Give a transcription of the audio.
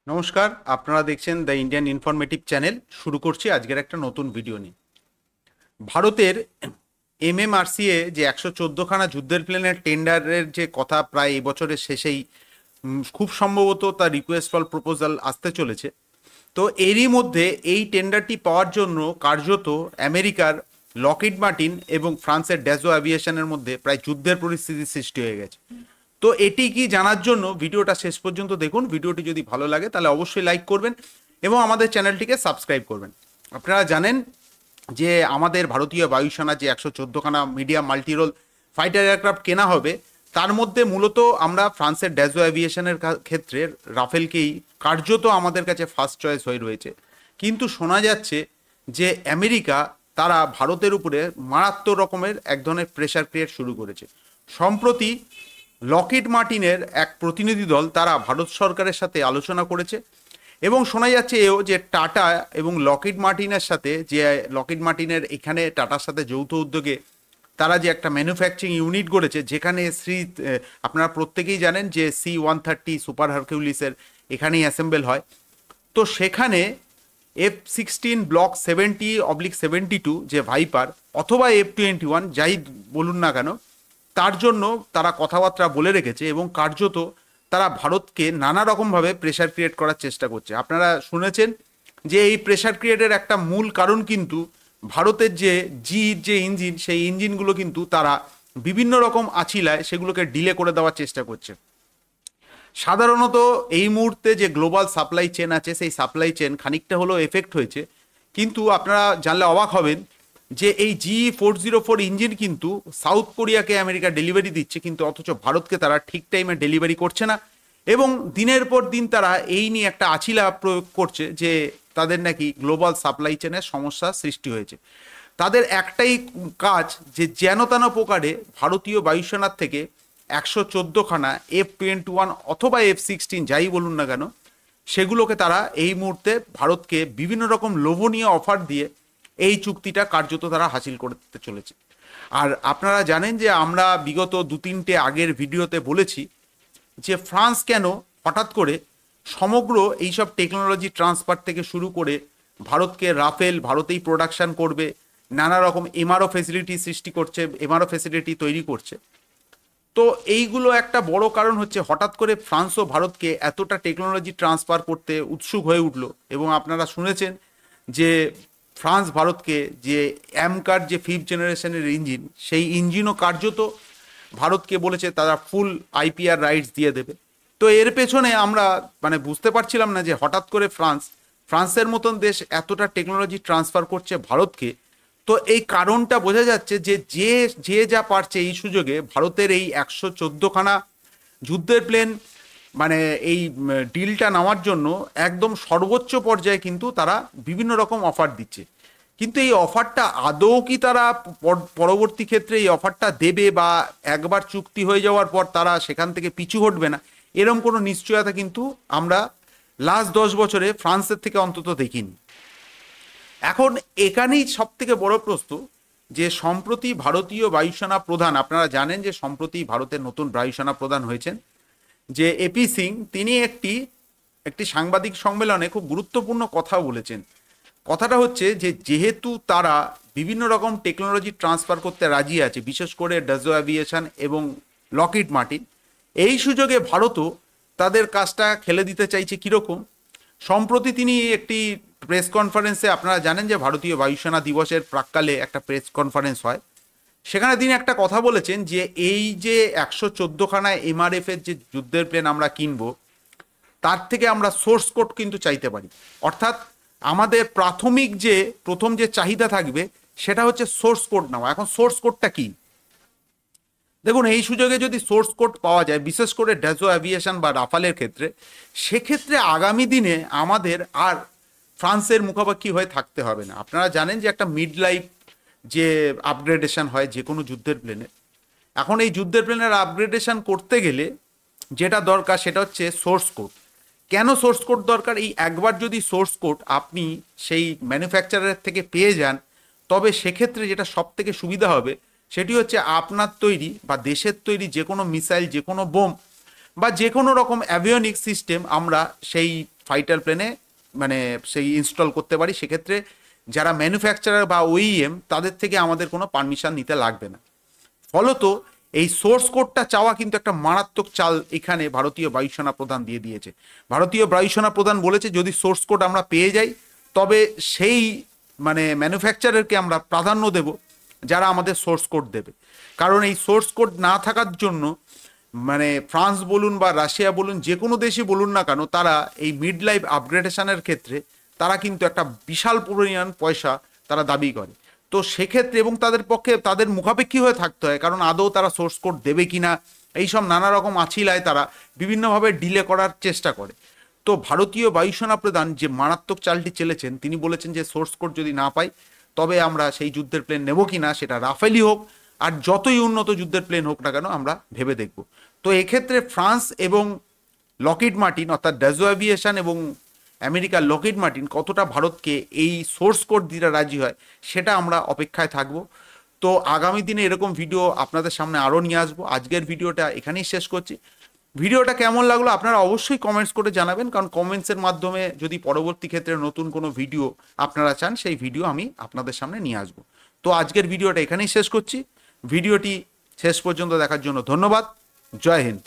নমস্কার, আপনারা দেখছেন দ্য ইন্ডিয়ান ইনফরমেটিভ চ্যানেল। শুরু করছি আজকের একটা নতুন ভিডিও নিয়ে। ভারতের এমএমআরসিএ যে ১১৪খানা যুদ্ধের প্লেনের টেন্ডারের যে কথা প্রায় এই বছরের শেষেই খুব সম্ভবত তার রিকোয়েস্ট ফর প্রপোজাল আসতে চলেছে। তো এরই মধ্যে এই টেন্ডারটি পাওয়ার জন্য কার্যত আমেরিকার লকহিড মার্টিন এবং ফ্রান্সের ড্যাজো অ্যাভিয়েশনের মধ্যে প্রায় যুদ্ধের পরিস্থিতি সৃষ্টি হয়ে গেছে। তো এটি কি জানার জন্য ভিডিওটা শেষ পর্যন্ত দেখুন। ভিডিওটি যদি ভালো লাগে তাহলে অবশ্যই লাইক করবেন এবং আমাদের চ্যানেলটিকে সাবস্ক্রাইব করবেন। আপনারা জানেন যে আমাদের ভারতীয় বায়ুসেনা যে ১১৪খানা মিডিয়াম মাল্টিরোল ফাইটার এয়ারক্রাফট কেনা হবে, তার মধ্যে মূলত আমরা ফ্রান্সের ড্যাজো অ্যাভিয়েশনের ক্ষেত্রে রাফেলকেই কার্যত আমাদের কাছে ফার্স্ট চয়েস হয়ে রয়েছে। কিন্তু শোনা যাচ্ছে যে আমেরিকা তারা ভারতের উপরে মারাত্মক রকমের এক ধরনের প্রেশার ক্রিয়েট শুরু করেছে। সম্প্রতি লকহিড মার্টিনের এক প্রতিনিধি দল তারা ভারত সরকারের সাথে আলোচনা করেছে এবং শোনা যাচ্ছে এও যে টাটা এবং লকহিড মার্টিনের সাথে, যে লকহিড মার্টিনের এখানে টাটার সাথে যৌথ উদ্যোগে তারা যে একটা ম্যানুফ্যাকচারিং ইউনিট গড়েছে, যেখানে আপনারা প্রত্যেকেই জানেন যে C-130 সুপার হারকিউলিসের এখানেই অ্যাসেম্বল হয়। তো সেখানে F-16 ব্লক 70/72 যে ভাইপার অথবা F-21 যাই বলুন না কেন, তার জন্য তারা কথাবার্তা বলে রেখেছে এবং কার্যত তারা ভারতকে নানা রকমভাবে প্রেশার ক্রিয়েট করার চেষ্টা করছে। আপনারা শুনেছেন যে এই প্রেশার ক্রিয়েটের একটা মূল কারণ কিন্তু ভারতের যে ইঞ্জিন, সেই ইঞ্জিনগুলো কিন্তু তারা বিভিন্ন রকম আছিলায় সেগুলোকে ডিলে করে দেওয়ার চেষ্টা করছে। সাধারণত এই মুহূর্তে যে গ্লোবাল সাপ্লাই চেন আছে, সেই সাপ্লাই চেন খানিকটা হলেও এফেক্ট হয়েছে। কিন্তু আপনারা জানলে অবাক হবেন যে এই GE-404 ইঞ্জিন কিন্তু সাউথ কোরিয়াকে আমেরিকা ডেলিভারি দিচ্ছে, কিন্তু অথচ ভারতকে তারা ঠিক টাইমে ডেলিভারি করছে না এবং দিনের পর দিন তারা এই নিয়ে একটা আছিলা প্রয়োগ করছে যে তাদের নাকি গ্লোবাল সাপ্লাই চেনের সমস্যা সৃষ্টি হয়েছে। তাদের একটাই কাজ যে যেন তেন প্রকারে ভারতীয় বায়ুসেনার থেকে ১১৪খানা F-21 অথবা F-16 যাই বলুন না কেন, সেগুলোকে তারা এই মুহূর্তে ভারতকে বিভিন্ন রকম লোভনীয় অফার দিয়ে এই চুক্তিটা কার্যত তারা হাসিল করতে চলেছে। আর আপনারা জানেন যে আমরা বিগত ২-৩টে আগের ভিডিওতে বলেছি যে ফ্রান্স কেন হঠাৎ করে সমগ্র এইসব টেকনোলজি ট্রান্সফার থেকে শুরু করে ভারতকে রাফেল ভারতেই প্রোডাকশন করবে, নানা রকম এমআরও ফেসিলিটি সৃষ্টি করছে, এমআরও ফেসিলিটি তৈরি করছে। তো এইগুলো একটা বড় কারণ হচ্ছে হঠাৎ করে ফ্রান্স ও ভারতকে এতটা টেকনোলজি ট্রান্সফার করতে উৎসুক হয়ে উঠলো। এবং আপনারা শুনেছেন যে ফ্রান্স ভারতকে যে অ্যামকার যে 5th জেনারেশনের ইঞ্জিন, সেই ইঞ্জিনও কার্যত ভারতকে বলেছে তারা ফুল IPR রাইটস দিয়ে দেবে। তো এর পেছনে আমরা বুঝতে পারছিলাম না যে হঠাৎ করে ফ্রান্সের মতন দেশ এতটা টেকনোলজি ট্রান্সফার করছে ভারতকে। তো এই কারণটা বোঝা যাচ্ছে যে যে যা পারছে এই সুযোগে ভারতের এই ১১৪খানা যুদ্ধের প্লেন এই ডিলটা নেওয়ার জন্য একদম সর্বোচ্চ পর্যায়ে কিন্তু তারা বিভিন্ন রকম অফার দিচ্ছে। কিন্তু এই অফারটা আদৌ কি তারা পরবর্তী ক্ষেত্রে এই অফারটা দেবে বা একবার চুক্তি হয়ে যাওয়ার পর তারা সেখান থেকে পিছু হটবে না, এরকম কোনো নিশ্চয়তা কিন্তু আমরা লাস্ট 10 বছরে ফ্রান্সের থেকে অন্তত দেখিনি। এখন এখানেই সব থেকে বড় প্রশ্ন যে সম্প্রতি ভারতীয় বায়ুসেনা প্রধান, আপনারা জানেন যে সম্প্রতি ভারতের নতুন বায়ুসেনা প্রধান হয়েছেন যে AP সিং, তিনি একটি সাংবাদিক সম্মেলনে খুব গুরুত্বপূর্ণ কথা বলেছেন। কথাটা হচ্ছে যে যেহেতু তারা বিভিন্ন রকম টেকনোলজি ট্রান্সফার করতে রাজি আছে, বিশেষ করে ডাজো অ্যাভিয়েশন এবং লকহিড মার্টিন, এই সুযোগে ভারতও তাদের কাজটা খেলে দিতে চাইছে। কীরকম? সম্প্রতি তিনি একটি প্রেস কনফারেন্সে, আপনারা জানেন যে ভারতীয় বায়ুসেনা দিবসের প্রাক্কালে একটা প্রেস কনফারেন্স হয়, সেখানে তিনি একটা কথা বলেছেন যে এই যে ১১৪খানা MRF এর যে যুদ্ধের প্লেন আমরা কিনবো, তার থেকে আমরা সোর্স কোড কিন্তু চাইতে পারি। অর্থাৎ আমাদের প্রথম যে চাহিদা থাকবে সেটা হচ্ছে সোর্স কোড নেওয়া। এখন সোর্স কোডটা কি? দেখুন, এই সুযোগে যদি সোর্স কোড পাওয়া যায়, বিশেষ করে ড্যাজো অ্যাভিয়েশন বা রাফালের ক্ষেত্রে, সেক্ষেত্রে আগামী দিনে আমাদের আর ফ্রান্সের মুখোমুখি হয়ে থাকতে হবে না। আপনারা জানেন যে একটা মিড লাইফ যে আপগ্রেডেশন হয় যে কোনো যুদ্ধের প্লেনে, এখন এই যুদ্ধের প্লেনের আপগ্রেডেশন করতে গেলে যেটা দরকার সেটা হচ্ছে সোর্স কোড। কেন সোর্স কোড দরকার? এই একবার যদি সোর্স কোড আপনি সেই ম্যানুফ্যাকচারারের থেকে পেয়ে যান, তবে সেক্ষেত্রে যেটা সব থেকে সুবিধা হবে সেটি হচ্ছে আপনার তৈরি বা দেশের তৈরি যে কোনো মিসাইল, যে কোনো বোম বা যে কোনো রকম অ্যাভিওনিক সিস্টেম আমরা সেই ফাইটার প্লেনে মানে সেই ইনস্টল করতে পারি। সেক্ষেত্রে যারা ম্যানুফ্যাকচারার বা ওইএম তাদের থেকে আমাদের কোনো পারমিশন নিতে লাগবে না। ফলত এই সোর্স কোডটা চাওয়া কিন্তু একটা মারাত্মক চাল এখানে ভারতীয় বায়ুসেনা প্রধান দিয়ে দিয়েছে। ভারতীয় বায়ুসেনা প্রধান বলেছে যদি সোর্স কোড আমরা পেয়ে যাই তবে সেই মানে ম্যানুফ্যাকচারারকে আমরা প্রাধান্য দেব যারা আমাদের সোর্স কোড দেবে। কারণ এই সোর্স কোড না থাকার জন্য মানে ফ্রান্স বলুন বা রাশিয়া বলুন, যে কোনো দেশই বলুন না কেন, তারা এই মিড লাইফ আপগ্রেডেশনের ক্ষেত্রে তারা কিন্তু একটা বিশাল পরিমাণ পয়সা তারা দাবি করে। তো সেক্ষেত্রে এবং তাদের পক্ষে তাদের মুখাপেক্ষী হয়ে থাকতে হয়, কারণ আদৌ তারা সোর্স কোড দেবে কিনা এইসব নানা রকম আছিলায় তারা বিভিন্নভাবে ডিলে করার চেষ্টা করে। তো ভারতীয় বায়ুসেনা প্রধান যে মারাত্মক চালটি চেলেছেন, তিনি বলেছেন যে সোর্স কোড যদি না পাই তবে আমরা সেই যুদ্ধের প্লেন নেব কিনা, সেটা রাফেলই হোক আর যতই উন্নত যুদ্ধের প্লেন হোক না কেন আমরা ভেবে দেখব। তো এক্ষেত্রে ফ্রান্স এবং লকহিড মার্টিন অর্থাৎ ড্যাজো এভিয়েশন এবং আমেরিকার লকহিড মার্টিন কতটা ভারতকে এই সোর্স কোড দিতে রাজি হয় সেটা আমরা অপেক্ষায় থাকব। তো আগামী দিনে এরকম ভিডিও আপনাদের সামনে আরও নিয়ে আসবো। আজকের ভিডিওটা এখানেই শেষ করছি। ভিডিওটা কেমন লাগলো আপনারা অবশ্যই কমেন্টস করে জানাবেন, কারণ কমেন্টসের মাধ্যমে যদি পরবর্তী ক্ষেত্রে নতুন কোনো ভিডিও আপনারা চান সেই ভিডিও আমি আপনাদের সামনে নিয়ে আসবো। তো আজকের ভিডিওটা এখানেই শেষ করছি। ভিডিওটি শেষ পর্যন্ত দেখার জন্য ধন্যবাদ। জয় হিন্দ।